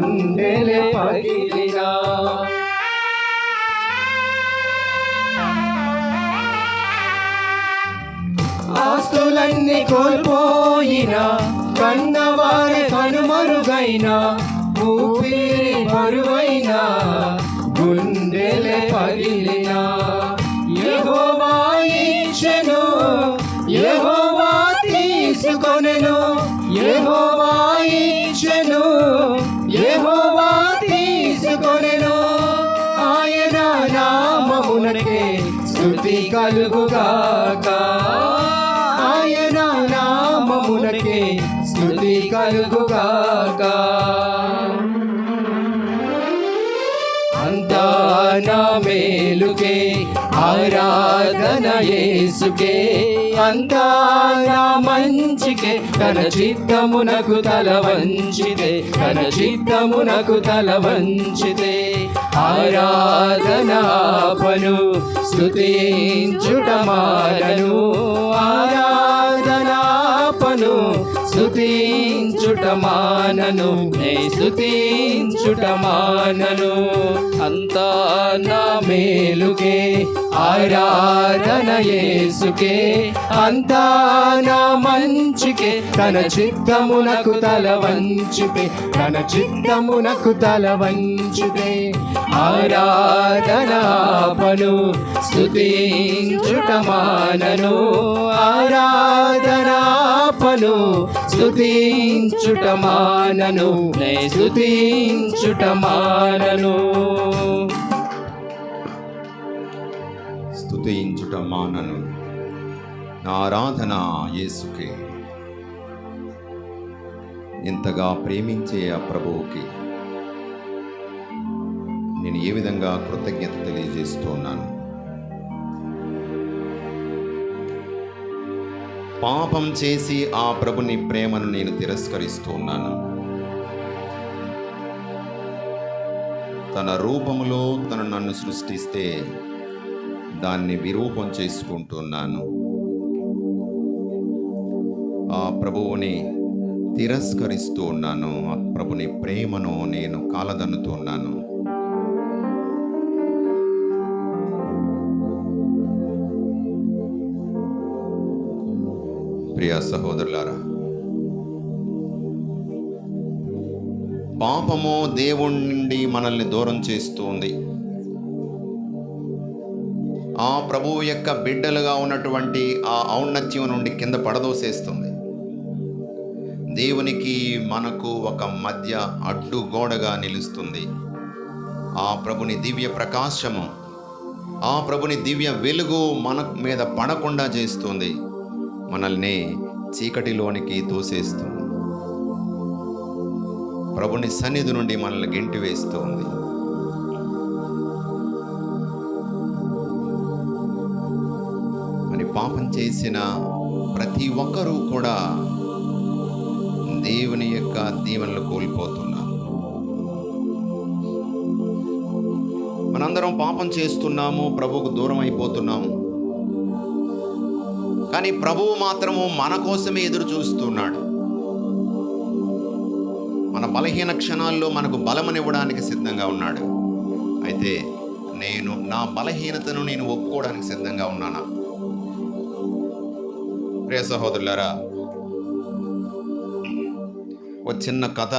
గుండెలే పగిలినా. ఆస్తులన్నీ కోల్పోయినా, కన్నవారి కనుమరుగైనా, ఊపిరి బరువైనా, గుండెలే పగిలినా. యెహోవా ఇచ్చెను, యెహోవా తీసుకొనెను, యెహోవా ఇచ్చెను, యెహోవా తీసుకొనెను. ఆయన నామమునకే స్తుతి కలుగుగాక, ఆయన నామమునకే స్తుతి కలుగుగాక. అంతా నా మేలుకే ఆరాధన యేసుకే, అంతా నా మంచికే, తన చిత్తమునకు తల వంచితే, తన చిత్తమునకు తల వంచితే. ఆరాధనాపను స్తుతించుట మానను, ఆరాధనాపను స్తుతించుట మానను, నే స్తుతించుట మానను. అంతా నా మేలుకే ఆరాధన యేసుకే, అంతా నా మంచికే, తన చిత్తమునకు తల వంచితే, తన చిత్తమునకు తల వంచితే. ఆరాధనాపను స్తుతించుట మానను, ఆరాధనాపను స్తుతించుట మానను, నే స్తుతించుట మానను. స్తుతించుట మానను, నా ఆరాధన యేసుకే. ఇంతగా ప్రేమించే ఆ ప్రభువుకి నేను ఏ విధంగా కృతజ్ఞత తెలియజేస్తున్నాను. పాపం చేసి ఆ ప్రభుని ప్రేమను నేను తిరస్కరిస్తున్నాను. తన రూపములో తను నన్ను సృష్టిస్తే దాన్ని విరూపం చేసుకుంటున్నాను. ఆ ప్రభువుని తిరస్కరిస్తూ ఉన్నాను. ఆ ప్రభుని ప్రేమను నేను కాలదన్నుతున్నాను. ప్రియ సహోదరులారా, పాపము దేవుడి నుండి మనల్ని దూరం చేస్తుంది. ఆ ప్రభువు యొక్క బిడ్డలుగా ఉన్నటువంటి ఆ ఔన్నత్యం నుండి కింద పడదోసేస్తుంది. దేవునికి మనకు ఒక మధ్య అడ్డుగోడగా నిలుస్తుంది. ఆ ప్రభుని దివ్య ప్రకాశము, ఆ ప్రభుని దివ్య వెలుగు మన మీద పడకుండా చేస్తుంది. మనల్ని చీకటిలోనికి తోసేస్తుంది. ప్రభుని సన్నిధి నుండి మనల్ని గెంటి వేస్తుంది. మరి పాపం చేసిన ప్రతి ఒక్కరూ కూడా దేవుని యొక్క దీవెనలు కోల్పోతున్నారు. మనందరం పాపం చేస్తున్నాము, ప్రభువుకు దూరం అయిపోతున్నాము. కానీ ప్రభువు మాత్రము మన కోసమే ఎదురు చూస్తున్నాడు. మన బలహీన క్షణాల్లో మనకు బలమునివ్వడానికి సిద్ధంగా ఉన్నాడు. అయితే నేను నా బలహీనతను నేను ఒప్పుకోవడానికి సిద్ధంగా ఉన్నానా? ప్రియ సహోదరులారా, ఒక చిన్న కథ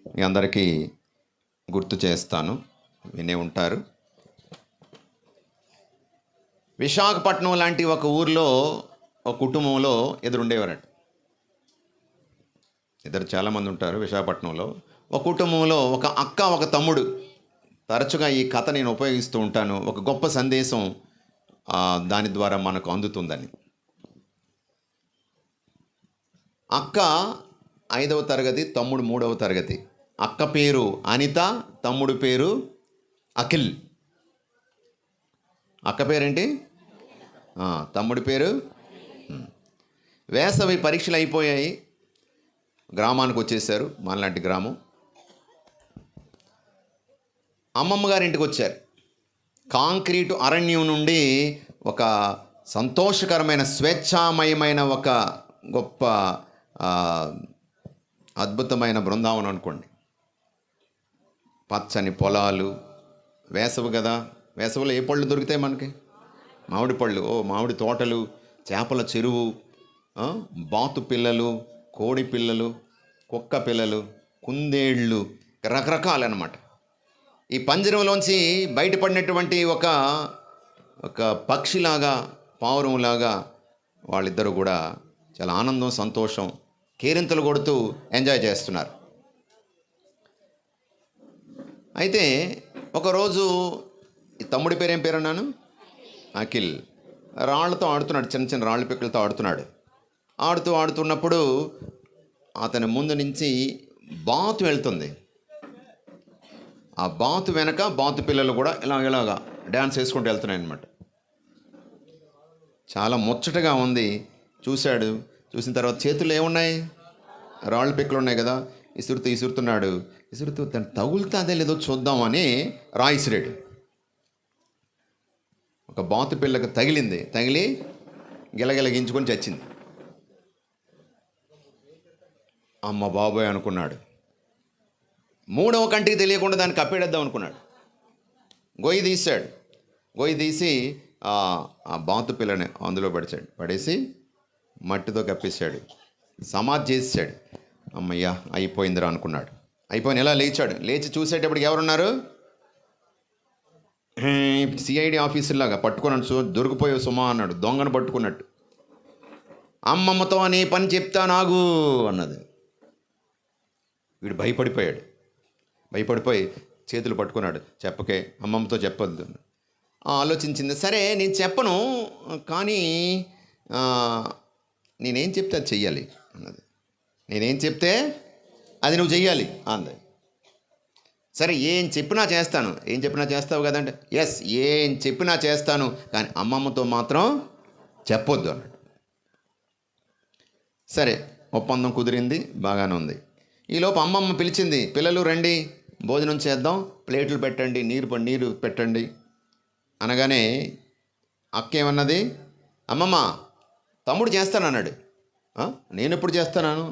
మీ అందరికీ గుర్తు చేస్తాను, వినే ఉంటారు. విశాఖపట్నం లాంటి ఒక ఊర్లో ఒక కుటుంబంలో ఎదురుండేవారట. ఇద్దరు చాలామంది ఉంటారు విశాఖపట్నంలో. ఒక కుటుంబంలో ఒక అక్క, ఒక తమ్ముడు. తరచుగా ఈ కథ నేను ఉపయోగిస్తూ ఉంటాను, ఒక గొప్ప సందేశం దాని ద్వారా మనకు అందుతుందని. అక్క 5వ తరగతి, తమ్ముడు 3వ తరగతి. అక్క పేరు అనిత, తమ్ముడు పేరు అఖిల్. అక్క పేరేంటి? తమ్ముడి పేరు. వేసవి పరీక్షలు అయిపోయాయి, గ్రామానికి వచ్చేసారు. మనలాంటి గ్రామం. అమ్మమ్మ గారి ఇంటికి వచ్చారు. కాంక్రీటు అరణ్యం నుండి ఒక సంతోషకరమైన స్వేచ్ఛామయమైన ఒక గొప్ప అద్భుతమైన బృందావనం అనుకోండి. పచ్చని పొలాలు, వేసవి కదా, వేసవిలో ఏ పళ్ళు దొరుకుతాయి మనకి? మామిడి పళ్ళు. మామిడి తోటలు, చేపల చెరువు, బాతు పిల్లలు, కోడి పిల్లలు, కుక్క పిల్లలు, కుందేళ్ళు, రకరకాలన్నమాట. ఈ పంజరంలోంచి బయటపడినటువంటి ఒక పక్షిలాగా, పావురంలాగా వాళ్ళిద్దరూ కూడా చాలా ఆనందం, సంతోషం, కేరింతలు కొడుతూ ఎంజాయ్ చేస్తున్నారు. అయితే ఒకరోజు ఈ తమ్ముడి పేరు ఏం పేరు అన్నాను? అఖిల్. రాళ్లతో ఆడుతున్నాడు, చిన్న చిన్న రాళ్ళ పిక్కలతో ఆడుతున్నప్పుడు అతని ముందు నుంచి బాతు వెళ్తుంది. ఆ బాతు వెనక బాతు పిల్లలు కూడా ఇలాగా డ్యాన్స్ వేసుకుంటూ వెళ్తున్నాయి అన్నమాట. చాలా ముచ్చటగా ఉంది. చూసిన తర్వాత చేతుల్లో ఏమున్నాయి? రాళ్ళ పిక్కలు ఉన్నాయి కదా. ఇసురుతున్నాడు. తను తగులుతాదే లేదో చూద్దామని రాయిసిరాడు. ఒక బాతు పిల్లకు తగిలి గిలగిలగించుకొని చచ్చింది. అమ్మ బాబోయ్ అనుకున్నాడు. మూడవ కంటికి తెలియకుండా దాన్ని కప్పేడేద్దాం అనుకున్నాడు. గొయ్యి తీసి ఆ బాతు పిల్లని అందులో పడేసి మట్టితో కప్పేశాడు, సమాధి చేసాడు. అమ్మయ్య అయిపోయిందిరా అనుకున్నాడు. అయిపోయిన ఎలా లేచి చూసేటప్పటికి ఎవరున్నారు? సిఐడి ఆఫీసర్లాగా పట్టుకున్నాడు. దొరికిపోయావు సుమా అన్నాడు, దొంగను పట్టుకున్నట్టు. అమ్మమ్మతో నీ పని చెప్తా నాగు అన్నది. వీడు భయపడిపోయి చేతులు పట్టుకున్నాడు. చెప్పకే, అమ్మమ్మతో చెప్పొద్దు. ఆలోచించింది, సరే నేను చెప్పను, కానీ నేనేం చెప్తే అది చెయ్యాలి అన్నది. నేనేం చెప్తే అది నువ్వు చెయ్యాలి అంది. సరే ఏం చెప్పినా చేస్తాను. ఏం చెప్పినా చేస్తావు కదంటే, ఎస్ ఏం చెప్పినా చేస్తాను, కానీ అమ్మమ్మతో మాత్రం చెప్పొద్దు అన్నాడు. సరే ఒప్పందం కుదిరింది, బాగానే ఉంది. ఈలోపు అమ్మమ్మ పిలిచింది, పిల్లలు రండి భోజనం చేద్దాం, ప్లేట్లు పెట్టండి, నీరు పెట్టండి అనగానే అక్క ఏమన్నది? అమ్మమ్మ తమ్ముడు చేస్తానన్నాడు. నేను ఎప్పుడు చేస్తాను?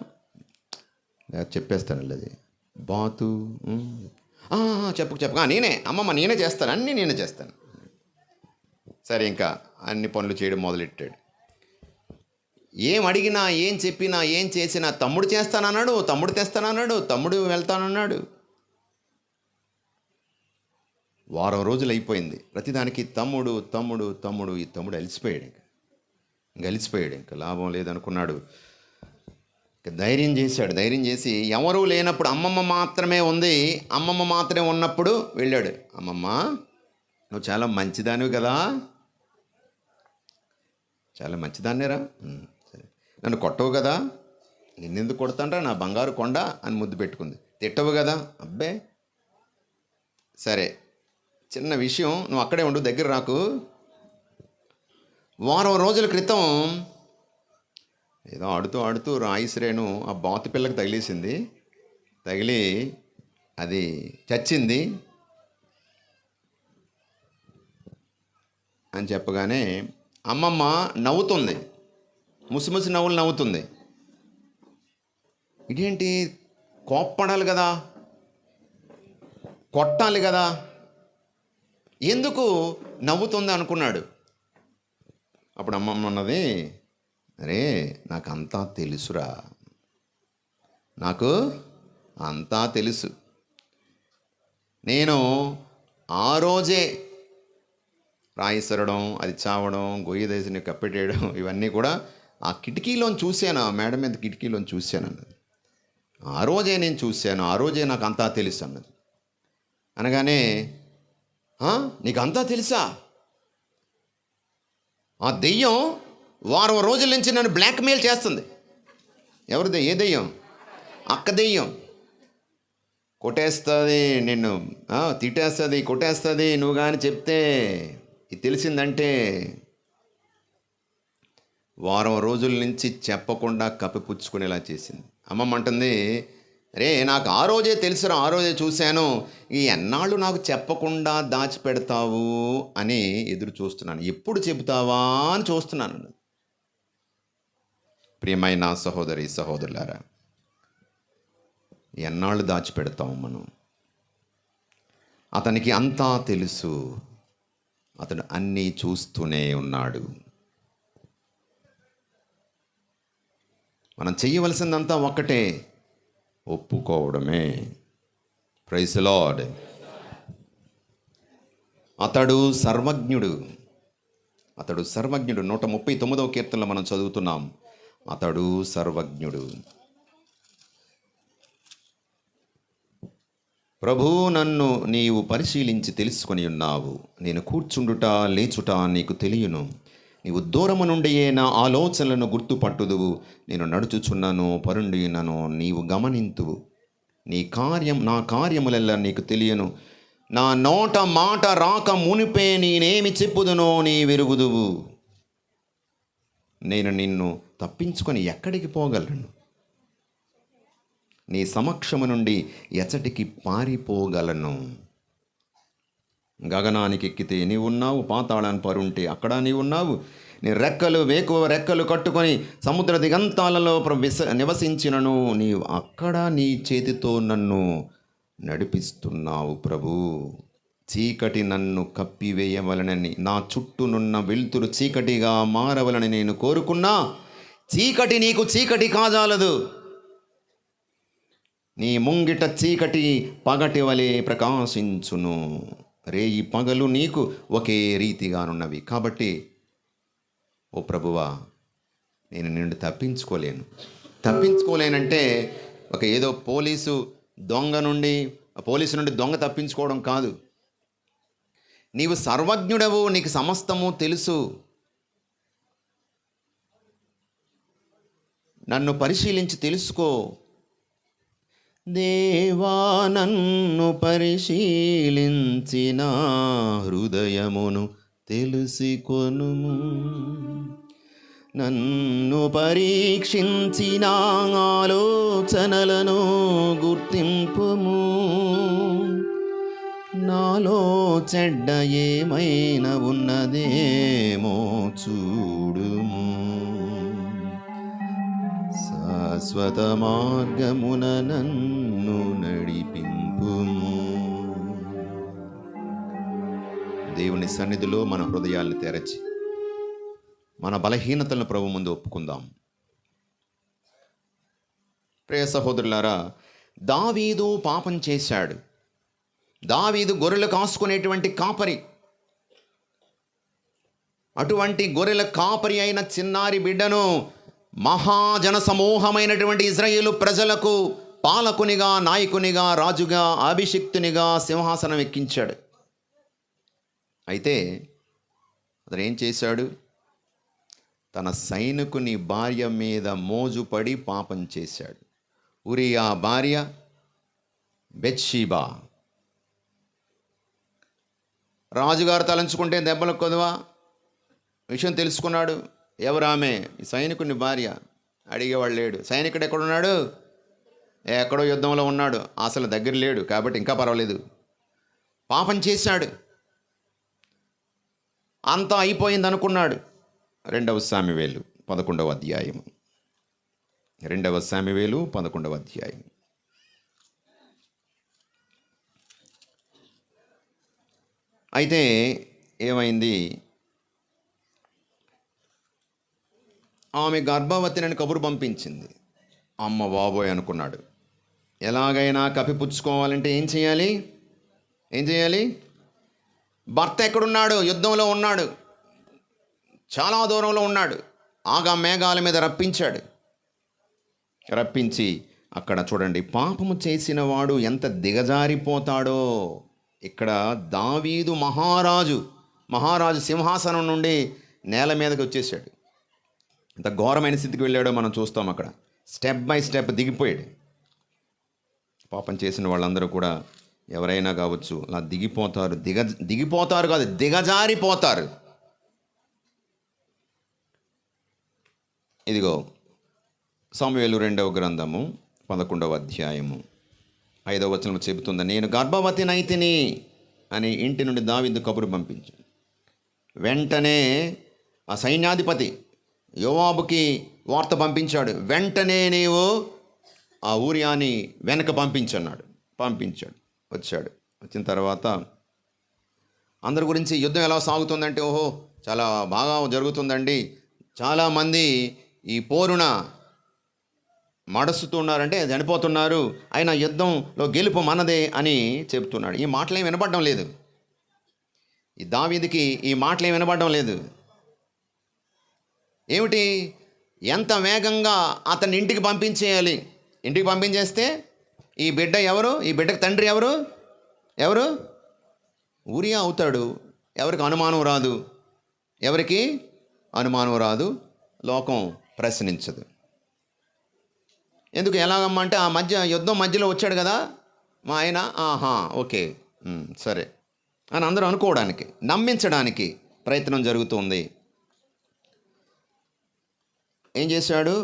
చెప్పేస్తాను అది బాతు. చెప్పు నేనే అమ్మమ్మ, నేనే చేస్తాను, అన్నీ నేనే చేస్తాను. సరే ఇంకా అన్ని పనులు చేయడం మొదలెట్టాడు. ఏం అడిగినా, ఏం చెప్పినా, ఏం చేసినా తమ్ముడు చేస్తానన్నాడు, తమ్ముడు తెస్తానన్నాడు, తమ్ముడు వెళ్తానన్నాడు. వారం రోజులు అయిపోయింది. ప్రతిదానికి తమ్ముడు. ఈ తమ్ముడు అలిసిపోయాడు. ఇంకా లాభం లేదనుకున్నాడు. ధైర్యం చేసి ఎవరూ లేనప్పుడు, అమ్మమ్మ మాత్రమే ఉంది, అమ్మమ్మ మాత్రమే ఉన్నప్పుడు వెళ్ళాడు. అమ్మమ్మ నువ్వు చాలా మంచిదానివి కదా. చాలా మంచిదాన్నేరా. సరే నన్ను కొట్టవు కదా. నిన్నెందుకు కొడతానరా నా బంగారు కొండ అని ముద్దు పెట్టుకుంది. తిట్టవు కదా. అబ్బే సరే చిన్న విషయం, నువ్వు అక్కడే ఉండు, దగ్గర రాకు. వారం రోజుల క్రితం ఏదో ఆడుతూ రాయిశ్రేణు ఆ బాతు పిల్లకి తగిలి అది చచ్చింది అని చెప్పగానే అమ్మమ్మ నవ్వుతుంది, ముసిముసి నవ్వులు నవ్వుతుంది. ఇదేంటి, కోప్పడాలి కదా, కొట్టాలి కదా, ఎందుకు నవ్వుతుంది అనుకున్నాడు. అప్పుడు అమ్మమ్మ అన్నది, అరే నాకు అంతా తెలుసు. నేను ఆ రోజే రాయిసరడం, అది చావడం, గొయ్యి దేశని కప్పెట్టేయడం, ఇవన్నీ కూడా ఆ కిటికీలోని చూశాను, ఆ మేడ మీద కిటికీలోని చూశాను అన్నది. ఆ రోజే నేను చూశాను, ఆ రోజే నాకు అంతా తెలుసు అన్నది. అనగానే నీకు అంతా తెలుసా? ఆ దెయ్యం వారం రోజుల నుంచి నన్ను బ్లాక్మెయిల్ చేస్తుంది. ఎవరిది? ఏ దెయ్యం? అక్క దెయ్యం. కొట్టేస్తుంది నిన్ను, తిట్టేస్తుంది, కొట్టేస్తుంది నువ్వు కానీ చెప్తే, ఇది తెలిసిందంటే. వారం రోజుల నుంచి చెప్పకుండా కప్పిపుచ్చుకునేలా చేసింది. అమ్మమ్మ అంటుంది, రే నాకు ఆ రోజే తెలుసురా, ఆ రోజే చూశాను, ఈ ఎన్నాళ్ళు నాకు చెప్పకుండా దాచిపెడతావు అని ఎదురు చూస్తున్నాను, ఎప్పుడు చెబుతావా అని చూస్తున్నాను. ప్రియమైన సహోదరి సహోదరులారా, ఎన్నాళ్ళు దాచిపెడతాం మనం? అతనికి అంతా తెలుసు. అతడు అన్నీ చూస్తూనే ఉన్నాడు. మనం చెయ్యవలసిందంతా ఒక్కటే, ఒప్పుకోవడమే. Praise the lord. అతడు సర్వజ్ఞుడు. 139వ కీర్తనలో మనం చదువుతున్నాం, అతడు సర్వజ్ఞుడు. ప్రభూ, నన్ను నీవు పరిశీలించి తెలుసుకొని ఉన్నావు. నేను కూర్చుండుట లేచుట నీకు తెలియను. నీవు దూరము నుండియే నా ఆలోచనలను గుర్తుపట్టుదువు. నేను నడుచుచున్నాను, పరుండినను నీవు గమనింతువు. నా కార్యములెల్లా నీకు తెలియను. నా నోట మాట రాక మునిపే నేనేమి చెప్పుదునో నీ వెరుగుదువు. నేను నిన్ను తప్పించుకొని ఎక్కడికి పోగలను? నీ సమక్షము నుండి ఎచ్చటికి పారిపోగలను? గగనానికి ఎక్కితే నీవున్నావు, పాతాళాన్ని పరుంటే అక్కడ నీవున్నావు. నీ వేకువ రెక్కలు కట్టుకొని సముద్ర దిగంతాలలో నివసించినను నీవు అక్కడ నీ చేతితో నన్ను నడిపిస్తున్నావు. ప్రభు, చీకటి నన్ను కప్పివేయవలనని, నా చుట్టూనున్న వెలుతురు చీకటిగా మారవలని నేను కోరుకున్నా, చీకటి నీకు చీకటి కాజాలదు. నీ ముంగిట చీకటి పగటి వలె ప్రకాశించును. రేయి పగలు నీకు ఒకే రీతిగానున్నవి. కాబట్టి ఓ ప్రభువా, నేను నిన్ను తప్పించుకోలేనంటే ఒక ఏదో పోలీసు నుండి దొంగ తప్పించుకోవడం కాదు. నీవు సర్వజ్ఞుడవు, నీకు సమస్తము తెలుసు. నన్ను పరిశీలించి తెలుసుకో. దేవా, నన్ను పరిశీలించిన హృదయమును తెలుసుకొనుము. నన్ను పరీక్షించిన ఆలోచనలను గుర్తింపుము. నాలో చెడ్డ ఏమైనా ఉన్నదేమో చూడుము. శాశ్వత మార్గమున నన్ను నడిపింపుము. దేవుని సన్నిధిలో మన హృదయాలను తెరచి మన బలహీనతలను ప్రభు ముందు ఒప్పుకుందాం. ప్రియ సహోదరులారా, దావీదు పాపం చేశాడు. దావీదు గొర్రెలు కాసుకునేటువంటి కాపరి. అటువంటి గొర్రెల కాపరి అయిన చిన్నారి బిడ్డను మహాజన సమూహమైనటువంటి ఇశ్రాయేలు ప్రజలకు పాలకునిగా, నాయకునిగా, రాజుగా, అభిషిక్తునిగా సింహాసనం ఎక్కించాడు. అయితే అతను ఏం చేశాడు? తన సైనికుని భార్య మీద మోజుపడి పాపం చేశాడు. ఉరియా భార్య బెత్షెబా. రాజుగారు తలంచుకుంటే దెబ్బలు కొదవా? విషయం తెలుసుకున్నాడు. ఎవరామె? ఈ సైనికుని భార్య. అడిగేవాడు లేడు. సైనికుడు ఎక్కడున్నాడు? ఎక్కడో యుద్ధంలో ఉన్నాడు, అసలు దగ్గర లేడు. కాబట్టి ఇంకా పర్వాలేదు. పాపం చేశాడు. అంతా అయిపోయింది అనుకున్నాడు. 2వ సామెవేలు 11వ అధ్యాయం. 2వ సామెవేలు 11వ అధ్యాయం. అయితే ఏమైంది? ఆమె గర్భవతిని కబురు పంపించింది. అమ్మ బాబోయ్ అనుకున్నాడు. ఎలాగైనా కప్పిపుచ్చుకోవాలంటే ఏం చేయాలి? భర్త ఎక్కడున్నాడు? యుద్ధంలో ఉన్నాడు, చాలా దూరంలో ఉన్నాడు. ఆగా మేఘాల మీద రప్పించి అక్కడ చూడండి, పాపము చేసిన వాడు ఎంత దిగజారిపోతాడో. ఇక్కడ దావీదు మహారాజు సింహాసనం నుండి నేల మీదకి వచ్చేసాడు. ఎంత ఘోరమైన స్థితికి వెళ్ళాడో మనం చూస్తాం. అక్కడ స్టెప్ బై స్టెప్ దిగిపోయాడు. పాపం చేసిన వాళ్ళందరూ కూడా ఎవరైనా కావచ్చు, అలా దిగిపోతారు కాదు, దిగజారిపోతారు. ఇదిగో సమూయేలు 2వ గ్రంథము 11వ అధ్యాయము 5వ వచనం చెబుతుంది, నేను గర్భవతినైతిని అని ఇంటి నుండి దావీదు కబురు పంపించాడు. వెంటనే ఆ సైన్యాధిపతి యోవాబుకి వార్త పంపించాడు. వెంటనే నీవు ఆ ఊరియాని వెనక పంపించాడు. వచ్చాడు. వచ్చిన తర్వాత అందరి గురించి యుద్ధం ఎలా సాగుతుందంటే, ఓహో చాలా బాగా జరుగుతుందండి, చాలామంది ఈ పోరున మడుస్తున్నారంటే చనిపోతున్నారు, అయినా యుద్ధంలో గెలుపు మనదే అని చెప్తున్నాడు. ఈ మాటలేం వినపడడం లేదు, ఈ దావీదుకి ఈ మాటలేం వినపడడం లేదు. ఏమిటి, ఎంత వేగంగా అతన్ని ఇంటికి పంపించేయాలి. ఇంటికి పంపించేస్తే ఈ బిడ్డ ఎవరు, ఈ బిడ్డకు తండ్రి ఎవరు, ఎవరు ఊరియా అవుతాడు. ఎవరికి అనుమానం రాదు, ఎవరికి అనుమానం రాదు, లోకం ప్రశ్నించదు. ఎందుకు, ఎలాగమ్మా అంటే ఆ యుద్ధం మధ్యలో వచ్చాడు కదా మా ఆయన, ఆహా ఓకే సరే అని అందరూ అనుకోవడానికి, నమ్మించడానికి ప్రయత్నం జరుగుతుంది. ఏం చేశాడు,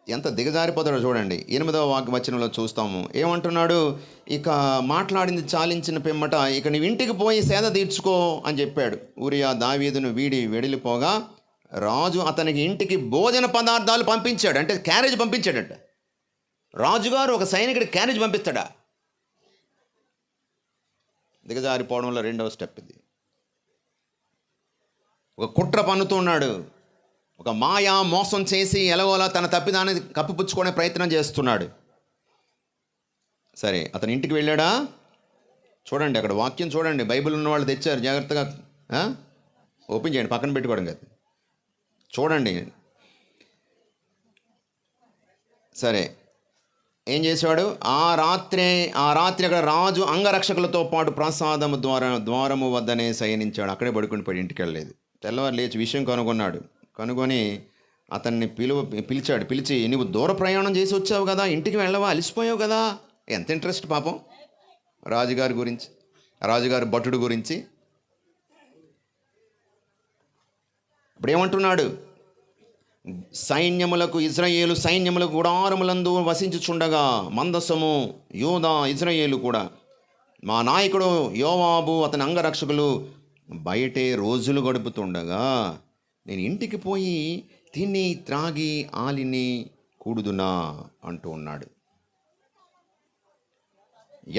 ఎంత దిగజారిపోతాడో చూడండి. 8వ వచనంలో చూస్తాము. ఏమంటున్నాడు, ఇక మాట్లాడింది చాలించిన పిమ్మట ఇక నీవు ఇంటికి పోయి సేద తీర్చుకో అని చెప్పాడు. ఊరియా దావీదును వీడి వెడిలిపోగా రాజు అతనికి ఇంటికి భోజన పదార్థాలు పంపించాడు. అంటే క్యారేజ్ పంపించాడట. రాజుగారు ఒక సైనికుడికి క్యారేజ్ పంపిస్తాడా? దిగజారిపోవడంలో 2వ స్టెప్ ఇది. ఒక కుట్ర పన్నుతున్నాడు, ఒక మాయా మోసం చేసి ఎలాగోలా తన తప్పిదాన్ని కప్పిపుచ్చుకునే ప్రయత్నం చేస్తున్నాడు. సరే అతని ఇంటికి వెళ్ళాడా? చూడండి అక్కడ వాక్యం చూడండి, బైబిల్ ఉన్న వాళ్ళు తెచ్చారు, జాగ్రత్తగా ఓపెన్ చేయండి, పక్కన పెట్టుకోవడం కాదు, చూడండి. సరే ఏం చేశాడు, ఆ రాత్రి అక్కడ రాజు అంగరక్షకులతో పాటు ప్రసాదము ద్వారము వద్దనే శయనించాడు. అక్కడే పడుకుని పోయి ఇంటికి వెళ్ళలేదు. తెల్లవారు లేచి విషయం కనుగొని అతన్ని పిలిచాడు. పిలిచి, నువ్వు దూర ప్రయాణం చేసి వచ్చావు కదా, ఇంటికి వెళ్ళవా, అలసిపోయావు కదా. ఎంత ఇంట్రెస్ట్ పాపం రాజుగారి గురించి, రాజుగారి భటుడు గురించి. ఇప్పుడు ఏమంటున్నాడు, ఇజ్రాయేలు సైన్యములకు గుడారములందు వసించుచుండగా మందసము యూదా ఇజ్రాయేలు కూడా మా నాయకుడు యోవాబు అతని అంగరక్షకులు బయటే రోజులు గడుపుతుండగా నేను ఇంటికి పోయి తిని త్రాగి ఆలిని కూడుదునా అంటూ ఉన్నాడు.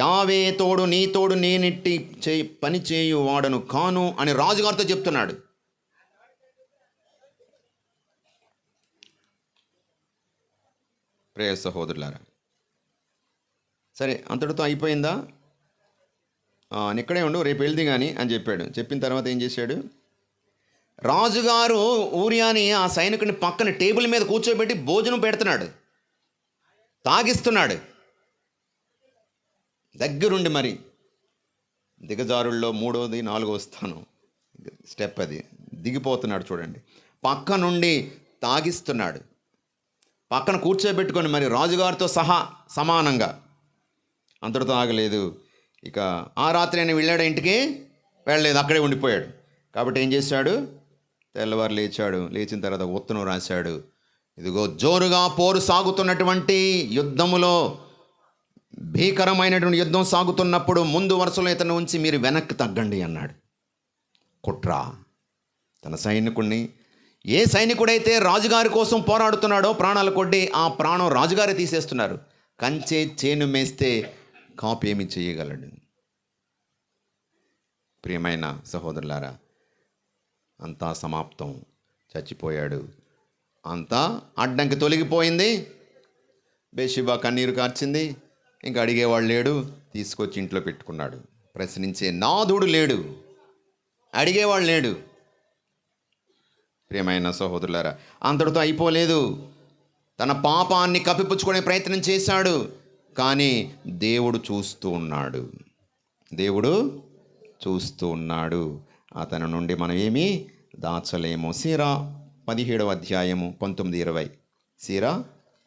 యావే తోడు నీ తోడు నేనిట్టి పని చేయు వాడను కాను అని రాజుగారితో చెప్తున్నాడు. ప్రియ సహోదరులారా, సరే అంతటితో అయిపోయిందా, ఇక్కడే ఉండు, రేపు వెళ్ది కానీ అని చెప్పాడు. చెప్పిన తర్వాత ఏం చేశాడు, రాజుగారు ఊరియాని ఆ సైనికుని పక్కన టేబుల్ మీద కూర్చోబెట్టి భోజనం పెడుతున్నాడు, తాగిస్తున్నాడు దగ్గరుండి. మరి దిగజారుల్లో 3వది 4వ స్థానం స్టెప్ అది, దిగిపోతున్నాడు చూడండి. పక్క నుండి తాగిస్తున్నాడు, పక్కన కూర్చోబెట్టుకొని మరి రాజుగారితో సమానంగా. అంతటితో ఆగలేదు. ఇక ఆ రాత్రి ఆయన వెళ్ళాడు, ఇంటికి వెళ్ళలేదు, అక్కడే ఉండిపోయాడు. కాబట్టి ఏం చేశాడు, తెల్లవారు లేచాడు. లేచిన తర్వాత ఉత్తరం రాశాడు, ఇదిగో జోరుగా పోరు సాగుతున్నటువంటి యుద్ధములో, భీకరమైనటువంటి యుద్ధం సాగుతున్నప్పుడు ముందు వరుసలో ఇతను ఉంచి మీరు వెనక్కి తగ్గండి అన్నాడు. కుట్ర. తన సైనికుడిని, ఏ సైనికుడైతే రాజుగారి కోసం పోరాడుతున్నాడో ప్రాణాలు కొడ్డి ఆ ప్రాణం రాజుగారే తీసేస్తున్నారు. కంచే చేను మేస్తే కాపు ఏమి చేయగలడు? ప్రియమైన సహోదరులారా, అంతా సమాప్తం, చచ్చిపోయాడు. అంతా అడ్డంకి తొలగిపోయింది. బేషిబా కన్నీరు కార్చింది, ఇంకా అడిగేవాడు లేడు, తీసుకొచ్చి ఇంట్లో పెట్టుకున్నాడు. ప్రశ్నించే నాదుడు లేడు, అడిగేవాడు లేడు. ప్రియమైన సహోదరులారా, అంతటితో అయిపోలేదు. తన పాపాన్ని కప్పిపుచ్చుకునే ప్రయత్నం చేశాడు, కానీ దేవుడు చూస్తూ ఉన్నాడు. దేవుడు చూస్తూ ఉన్నాడు. అతని నుండి మనం ఏమీ దాచలేము. సీరా 17వ అధ్యాయము 19-20. సీరా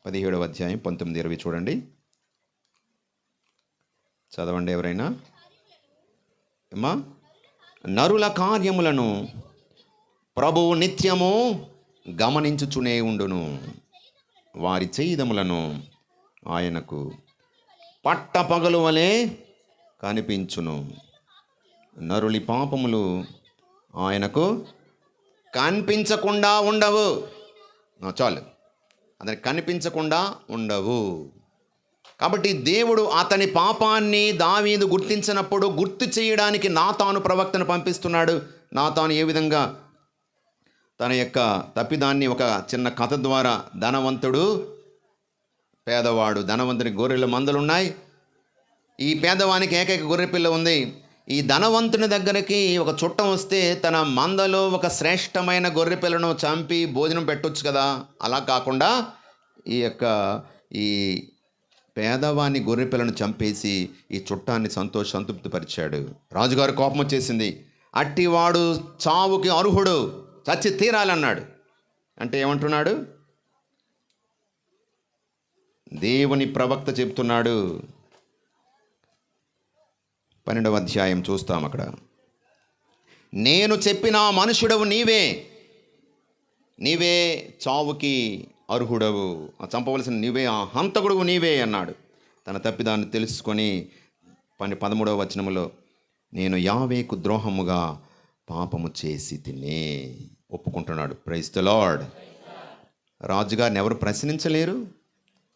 17వ అధ్యాయం 19-20 చూడండి, చదవండి ఎవరైనా. అమ్మా, నరుల కార్యములను ప్రభువు నిత్యము గమనించుచునే ఉండును, వారి చేయిదములను ఆయనకు పట్టపగలు వలె కనిపించును. నరులి పాపములు ఆయనకు కనిపించకుండా ఉండవు. చాలు, అతనికి కనిపించకుండా ఉండవు. కాబట్టి దేవుడు అతని పాపాన్ని దావీదు గుర్తించినప్పుడు గుర్తు చేయడానికి నాతాను ప్రవక్తను పంపిస్తున్నాడు. నాతాను ఏ విధంగా తన యొక్క తప్పిదాన్ని ఒక చిన్న కథ ద్వారా, ధనవంతుడు పేదవాడు, ధనవంతుని గొర్రెల మందలున్నాయి, ఈ పేదవానికి ఏకైక గొర్రెపిల్ల ఉంది. ఈ ధనవంతుని దగ్గరికి ఒక చుట్టం వస్తే తన మందలో ఒక శ్రేష్టమైన గొర్రెపిల్లను చంపి భోజనం పెట్టొచ్చు కదా. అలా కాకుండా ఈ పేదవాని గొర్రెపిల్లను చంపేసి ఈ చుట్టాన్ని సంతృప్తిపరిచాడు. రాజుగారు కోపం వచ్చేసింది. అట్టివాడు చావుకి అర్హుడు, చచ్చి తీరాలన్నాడు. అంటే ఏమంటున్నాడు? దేవుని ప్రవక్త చెప్తున్నాడు. 12వ అధ్యాయం చూస్తాం. అక్కడ నేను చెప్పిన మనుషుడవు నీవే చావుకి అర్హుడవు, చంపవలసిన నీవే, ఆ హంతకుడువు నీవే అన్నాడు. తన తప్పిదాన్ని తెలుసుకొని 13వ వచనములో నేను యావేకు ద్రోహముగా పాపము చేసి తినే ఒప్పుకుంటున్నాడు. Praise the lord. రాజుగారిని ఎవరు ప్రశ్నించలేరు,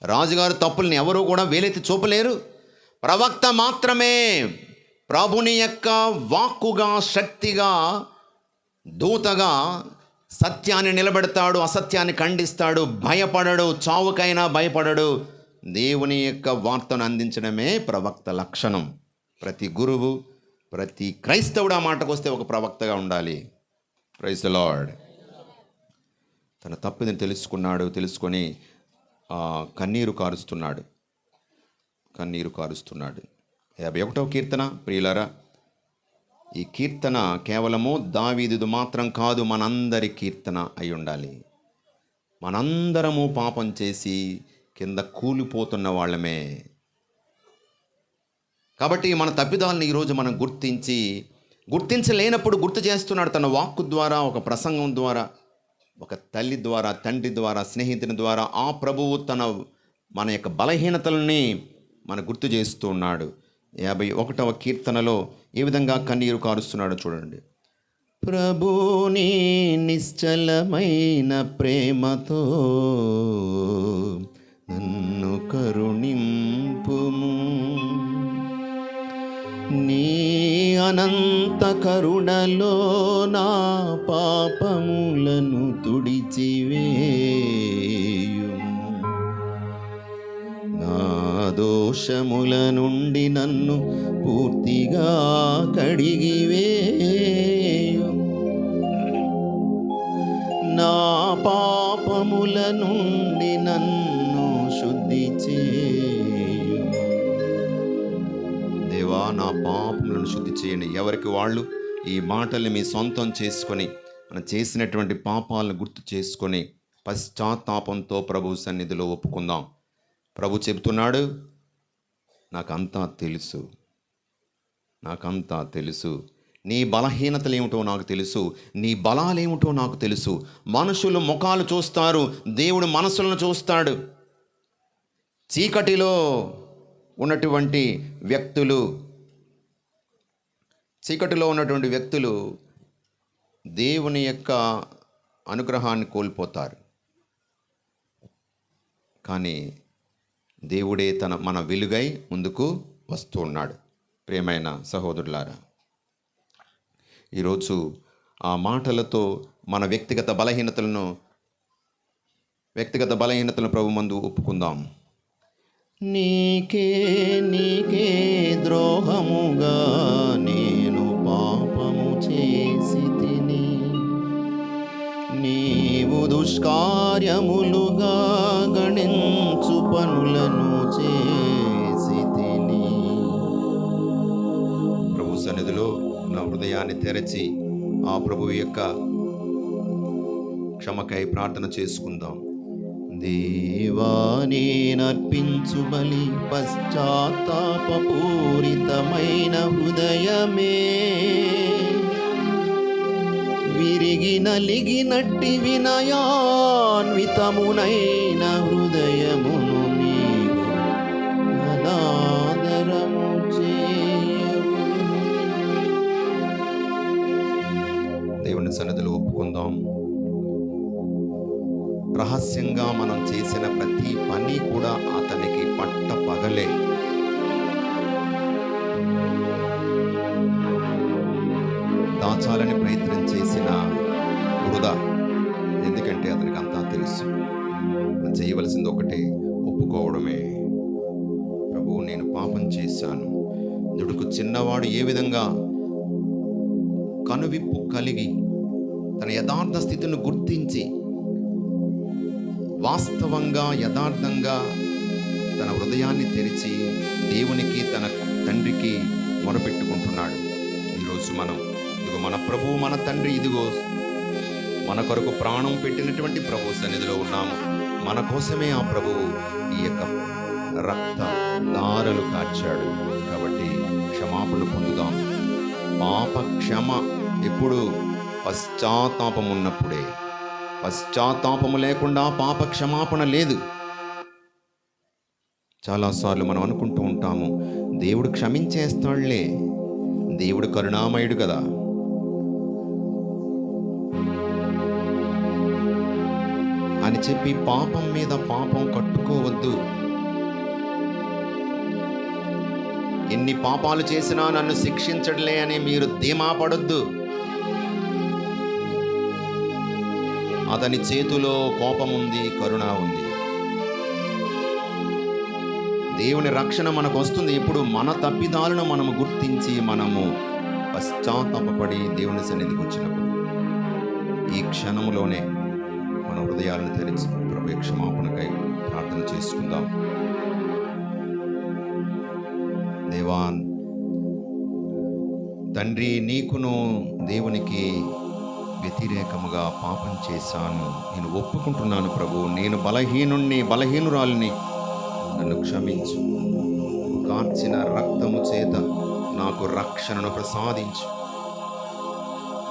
రాజుగారు తప్పుల్ని ఎవరు కూడా వేలెత్తి చూపలేరు. ప్రవక్త మాత్రమే ప్రభుని యొక్క వాక్కుగా, శక్తిగా, దూతగా సత్యాన్ని నిలబెడతాడు, అసత్యాన్ని ఖండిస్తాడు, భయపడడు, చావుకైనా భయపడడు. దేవుని యొక్క వార్తను అందించడమే ప్రవక్త లక్షణం. ప్రతి గురువు, ప్రతి క్రైస్తవుడు ఆ మాటకు వస్తే ఒక ప్రవక్తగా ఉండాలి. Praise the lord. తన తప్పుని తెలుసుకొని కన్నీరు కారుస్తున్నాడు. 51వ కీర్తన. ప్రియులారా, ఈ కీర్తన కేవలము దావీదుది మాత్రం కాదు, మనందరి కీర్తన అయి ఉండాలి. మనందరము పాపం చేసి కింద కూలిపోతున్న వాళ్ళమే. కాబట్టి మన తప్పిదాలను ఈరోజు మనం గుర్తించలేనప్పుడు గుర్తు చేస్తున్నాడు. తన వాక్కు ద్వారా, ఒక ప్రసంగం ద్వారా, ఒక తల్లి ద్వారా, తండ్రి ద్వారా, స్నేహితుని ద్వారా ఆ ప్రభువు మన యొక్క బలహీనతలని మన గుర్తు చేస్తూ ఉన్నాడు. 51వ కీర్తనలో ఏ విధంగా కన్నీరు కారుస్తున్నాడో చూడండి. ప్రభుని నిశ్చలమైన ప్రేమతో నన్ను కరుణింపుము, నీ అనంత కరుణలో నా పాపములను తుడిచివేయుము, నా దోషముల నుండి నన్ను పూర్తిగా కడిగివేయుము, నా పాపముల నుండి నన్ను శుద్ధి చేయుము. దేవా, నా పాపములను శుద్ధి చేయండి. ఎవరికి వాళ్ళు ఈ మాటల్ని మీ సొంతం చేసుకొని, మనం చేసినటువంటి పాపాలను గుర్తు చేసుకొని పశ్చాత్తాపంతో ప్రభు సన్నిధిలో ఒప్పుకుందాం. ప్రభు చెబుతున్నాడు, నాకంతా తెలుసు, నీ బలహీనతలు ఏమిటో నాకు తెలుసు, నీ బలాలేమిటో నాకు తెలుసు. మనుషులు ముఖాలు చూస్తారు, దేవుడు మనసులను చూస్తాడు. చీకటిలో ఉన్నటువంటి వ్యక్తులు దేవుని యొక్క అనుగ్రహాన్ని కోల్పోతారు. కానీ దేవుడే మన వెలుగై ముందుకు వస్తూ ఉన్నాడు. ప్రియమైన సహోదరులారా, ఈరోజు ఆ మాటలతో మన వ్యక్తిగత బలహీనతలను ప్రభు ముందు ఒప్పుకుందాం. నీకే ద్రోహముగా నేను పాపము చేసి తిని, నీవు దుష్కార్యములుగా గణించు పనులను చేసి తిని. ప్రభు సన్నిధిలో నా హృదయాన్ని తెరచి ఆ ప్రభువు యొక్క క్షమకై ప్రార్థన చేసుకుందాం. దేవా, నేనర్పించు బలి పశ్చాత్తాపపూరితమైన హృదయమే, విరిగి నలిగినట్టి వినయాన్వితమునైన హృదయమును నీవు అనాదరము చేయవు. దేవుని సన్నిధిలో ఒప్పుకుందాం. రహస్యంగా మనం చేసిన ప్రతి పని కూడా అతనికి పట్ట పగలే. దాచాలని ప్రయత్నం చేసిన వృధా. ఎందుకంటే అతనికి అంతా తెలుసు. చేయవలసింది ఒకటే, ఒప్పుకోవడమే. ప్రభువు, నేను పాపం చేశాను. దుడుకు చిన్నవాడు ఏ విధంగా కనువిప్పు కలిగి తన యథార్థ స్థితిని గుర్తించి వాస్తవంగా యథార్థంగా తన హృదయాన్ని తెరిచి దేవునికి తన తండ్రికి మొరపెట్టుకుంటున్నాడు. ఈరోజు మనం ఇదిగో మన ప్రభువు మన తండ్రి ఇదిగో మన కొరకు ప్రాణం పెట్టినటువంటి ప్రభు సన్నిధిలో ఉన్నాము. మన కోసమే ఆ ప్రభువు ఈ యొక్క రక్త దారలు కార్చాడు. కాబట్టి క్షమాపణ పొందుదాం. పాప క్షమ ఎప్పుడు? పశ్చాత్తాపం ఉన్నప్పుడే. పశ్చాత్తాపము లేకుండా పాప క్షమాపణ లేదు. చాలాసార్లు మనం అనుకుంటూ ఉంటాము, దేవుడు క్షమించేస్తాడులే, దేవుడు కరుణామయుడు కదా. అని చెప్పి పాపం మీద పాపం కట్టుకోవద్దు. ఎన్ని పాపాలు చేసినా నన్ను శిక్షించడలే అని మీరు ధీమా పడొద్దు. అతని చేతిలో కోపం ఉంది, కరుణ ఉంది. దేవుని రక్షణ మనకు వస్తుంది ఎప్పుడు? మన తప్పిదాలను మనము గుర్తించి మనము పశ్చాత్తాపపడి దేవుని సన్నిధికి వచ్చినప్పుడు. ఈ క్షణములోనే మన హృదయాలను తెరిచి ప్రభు క్షమాపణకై ప్రార్థన చేసుకుందాం. దేవా తండ్రి, నీకును దేవునికి వ్యతిరేకముగా పాపం చేశాను, నేను ఒప్పుకుంటున్నాను ప్రభు. నేను బలహీనురాలిని, నన్ను క్షమించు. కార్చిన రక్తము చేత నాకు రక్షణను ప్రసాదించు.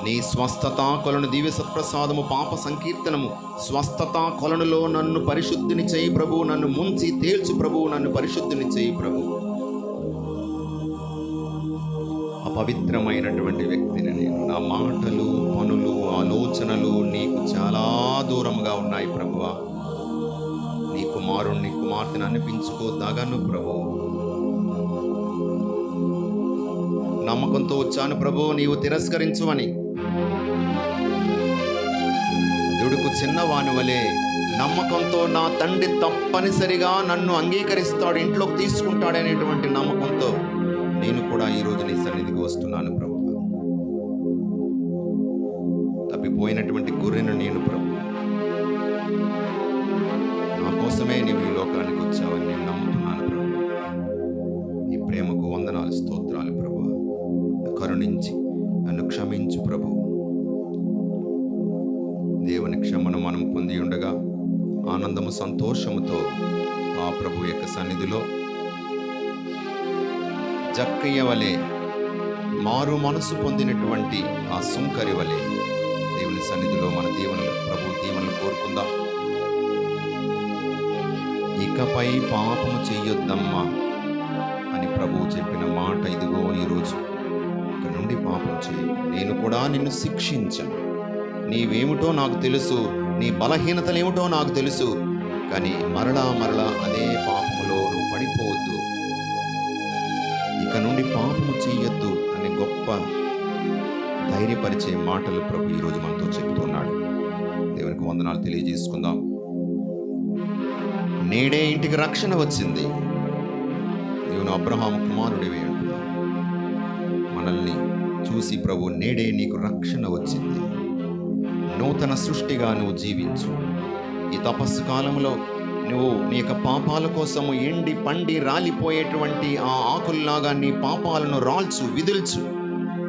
నీ స్వస్థతా కొలను దివ్య సత్ప్రసాదము, పాప సంకీర్తనము, స్వస్థతా కొలనులో నన్ను పరిశుద్ధిని చేయి ప్రభు. నన్ను ముంచి తేల్చు ప్రభు. నన్ను పరిశుద్ధిని చేయి ప్రభు. అపవిత్రమైనటువంటి వ్యక్తిని నేను. నా మాటలు, పనులు, ఆలోచనలు నీకు చాలా దూరంగా ఉన్నాయి ప్రభువా. నీ కుమారుణ్ణి, కుమార్తెను అనిపించుకోదగను ప్రభు. నమ్మకంతో వచ్చాను ప్రభు, నీవు తిరస్కరించు అని. దుడుకు చిన్నవాని వలె నమ్మకంతో నా తండ్రి తప్పనిసరిగా నన్ను అంగీకరిస్తాడు, ఇంట్లోకి తీసుకుంటాడనేటువంటి నమ్మకంతో నేను కూడా ఈరోజు నీ సన్నిధికి వస్తున్నాను ప్రభు. తప్పిపోయినటువంటి గొర్రెను నేను ప్రభు. నా కోసమే నీవు ఈ లోకానికి వచ్చావని నేను నమ్ముతున్నాను ప్రభు. ఈ ప్రేమకు వందనాలు, స్తోత్రాలు ప్రభు. కరుణించి నన్ను క్షమించు ప్రభు. దేవుని క్షమను మనం పొంది ఉండగా ఆనందము, సంతోషముతో ఆ ప్రభు యొక్క సన్నిధిలో జక్కయ్య వలె మారు మనసు పొందినటువంటి ఆ సుంకరి వలె దేవుని సన్నిధిలో మన దీవెనలు, ప్రభు దీవెనలు కోరుకుందాం. ఇకపై పాపము చెయ్యొద్దమ్మా అని ప్రభువు చెప్పిన మాట ఇదిగో ఈరోజు. ఇక నుండి పాపం చేయి, నేను కూడా నిన్ను శిక్షించను. నీవేమిటో నాకు తెలుసు, నీ బలహీనతలు ఏమిటో నాకు తెలుసు. కానీ మరలా అదే పాపములో నువ్వు పడిపోవద్దు. ఇక నుండి పాపము చెయ్యొద్దు అనే గొప్ప ధైర్యపరిచే మాటలు ప్రభు ఈరోజు మనతో చెప్తున్నాడు. దేవునికి వందనాలు తెలియజేసుకుందాం. నేడే ఇంటికి రక్షణ వచ్చింది. దేవుని అబ్రహాము కుమారుడివి అంటున్నాడు. మనల్ని చూసి ప్రభు, నేడే నీకు రక్షణ వచ్చింది, నూతన సృష్టిగా నువ్వు జీవించు. ఈ తపస్సు కాలంలో నువ్వు నీ యొక్క పాపాల కోసము ఎండి పండి రాలిపోయేటువంటి ఆ ఆకుల్లాగా నీ పాపాలను రాల్చు, విదుల్చు.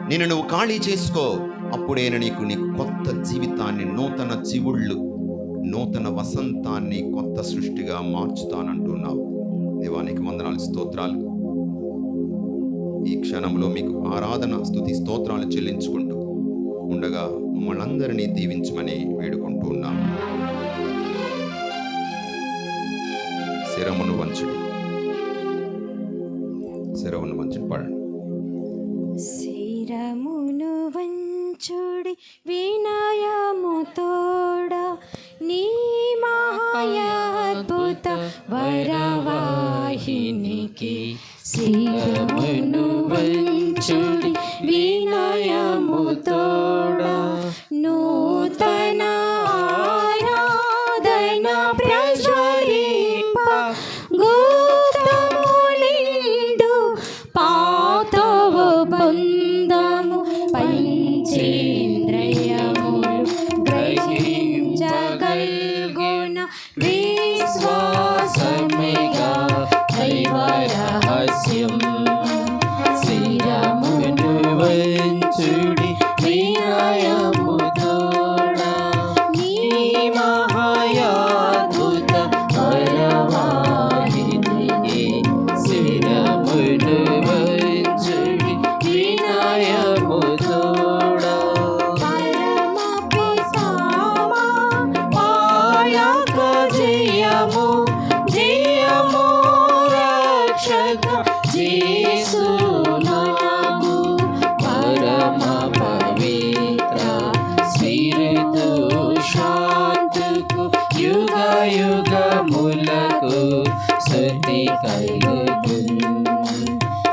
నిన్ను నువ్వు ఖాళీ చేసుకో. అప్పుడే నీకు కొత్త జీవితాన్ని, నూతన చివుళ్ళు, నూతన వసంతాన్ని కొత్త సృష్టిగా మార్చుతానంటున్నావు. దేవానికి వందనాలు, స్తోత్రాలు. ఈ క్షణంలో మీకు ఆరాధన, స్తుతి, స్తోత్రాలు చెల్లించుకుంటూ ఉండగా మమ్మల్ని అందరినీ దీవించమని వేడుకుంటూ ఉన్నాం. శిరమును వంచుడి, శిరమును వంచుడి పాడండి. శిరమును వంచుడి వినయము తోడ నీ విశ్వాసమేగా దైవ రహస్యం. శిరమును వంచుడి వినయముతోడా, నీ మహాయాద్భుత వరవాహినికి. శిరమును వంచుడి వినయముతోడా, పాయక జయము జయము రక్షక యేసునాగు. పరమ పవిత్ర స్పిరితు శాంతుకు యుగ యుగములకు స్తుతి కలుగును.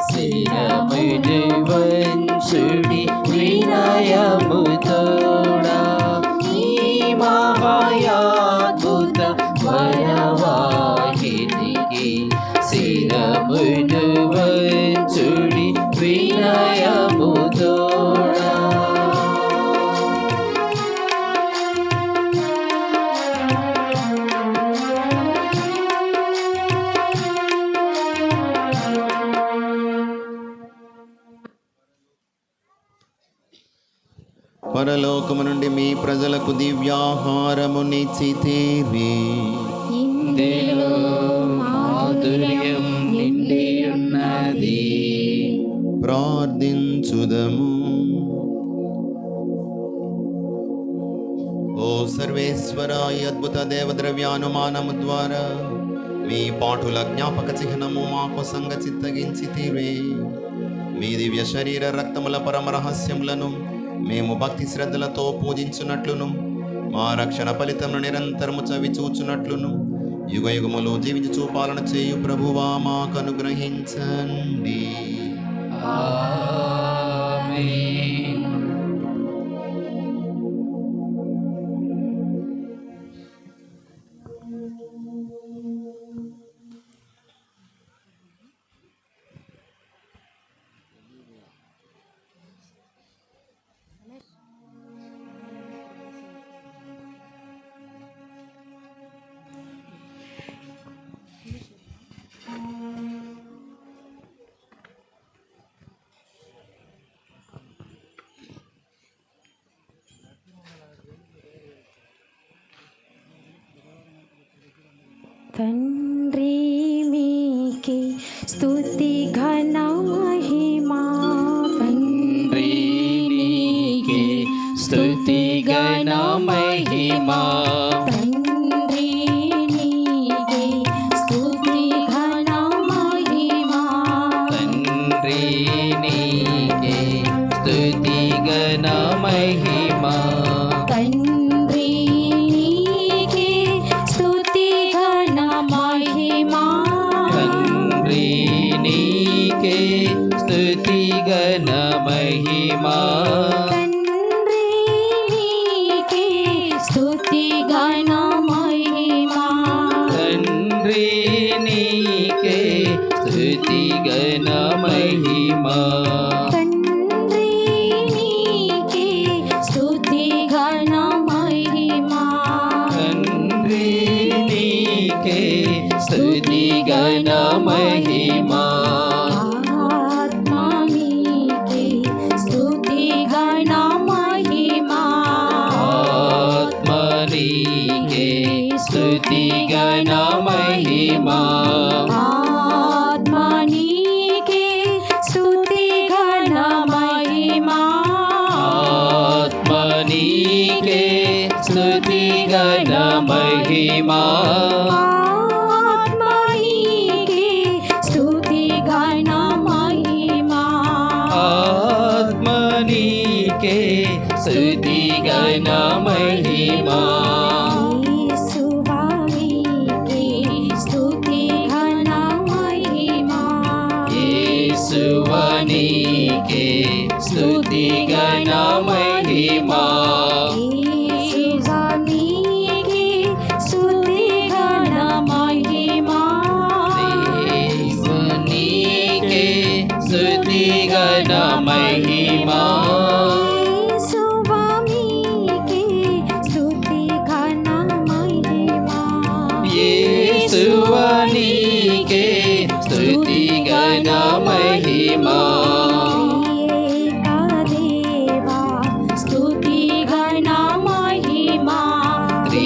శిరమును వంచుడి వినయముతోడా, నీ మహాయాద్భుత వరవాహినికి. శిరమును వంచుడి వినయముతోడా. పరలోకము నుండి మీ ప్రజలకు దివ్యాహారమునిచ్చితిరి. ఇందులో మాధుర్యం నిండి ఉన్నది. ప్రార్థించుదము. ఓ సర్వేశ్వర, ఈ అద్భుత దేవద్రవ్యానుమానము ద్వారా మీ పాఠుల జ్ఞాపక చిహ్నము మాకు సంగచిత్తగించితివే. మీ దివ్య శరీర రక్తముల పరమ రహస్యములను మేము భక్తి శ్రద్ధలతో పూజించున్నట్లును, మా రక్షణ ఫలితమును నిరంతరము చవి చూచున్నట్లును, యుగ యుగములు జీవించి చూపాలన చేయు ప్రభువా మాకు అనుగ్రహించండి. ఆమేన్. తండ్రి మీకే స్తుతి ఘన మహిమా. తండ్రి నీకే స్తుతి ఘన మహిమా. తండ్రి నీకే స్తుతి ఘన మహిమా. తండ్రి నీకే స్తుతి ఘన మహిమా. తండ్రి నీకే స్తుతి ఘన మహిమా. తండ్రి నీకే స్తుతి ఘన మహిమా. తండ్రి నీకే స్తుతి ఘన మహిమా. తండ్రి నీకే స్తుతి ఘన మహిమా. తండ్రి నీకే స్తుతి ఘన మహిమా. తండ్రి నీకే స్తుతి ఘన మహిమా. ఆత్మ నీకే స్తుతి ఘన మహిమా. ఆత్మ నీకే స్తుతి ఘన మహిమా. ఆత్మ నీకే స్తుతి ఘన మహిమా. ఆత్మ నీకే స్తుతి ఘన మహిమా. ఆత్మ నీకే స్తుతి ఘన మహిమా. ఆత్మ నీకే స్తుతి ఘన మహిమా. యేసువా నీకే స్తుతి ఘన మహిమా. యేసువా నీకే స్తుతి ఘన మహిమా. యేసువా నీకే స్తుతి ఘన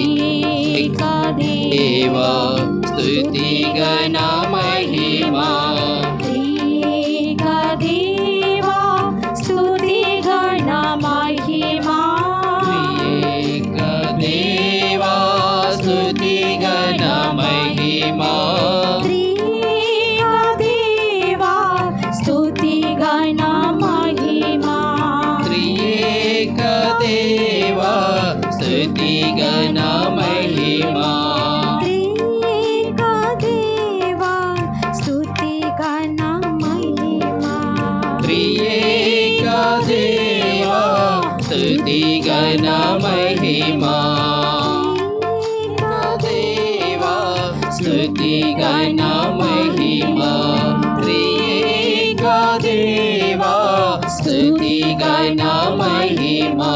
త్రియేక దేవా స్తుతి గణ మహిమా త్రియేక దేవా స్తుతి గణ మహిమా త్రియేక దేవా స్తుతి గణ మహిమా త్రియేక దేవా స్తుతి గణ మహిమా త్రియేక దేవా స్తుతి గణ మహిమా త్రియేక దేవా స్తుతి గణ మహిమా త్రియేక దేవా స్తుతి గణ మహిమా దేవా స్తుతి గణ మహిమా త్రియేక దేవా స్తుతి గణ మహిమా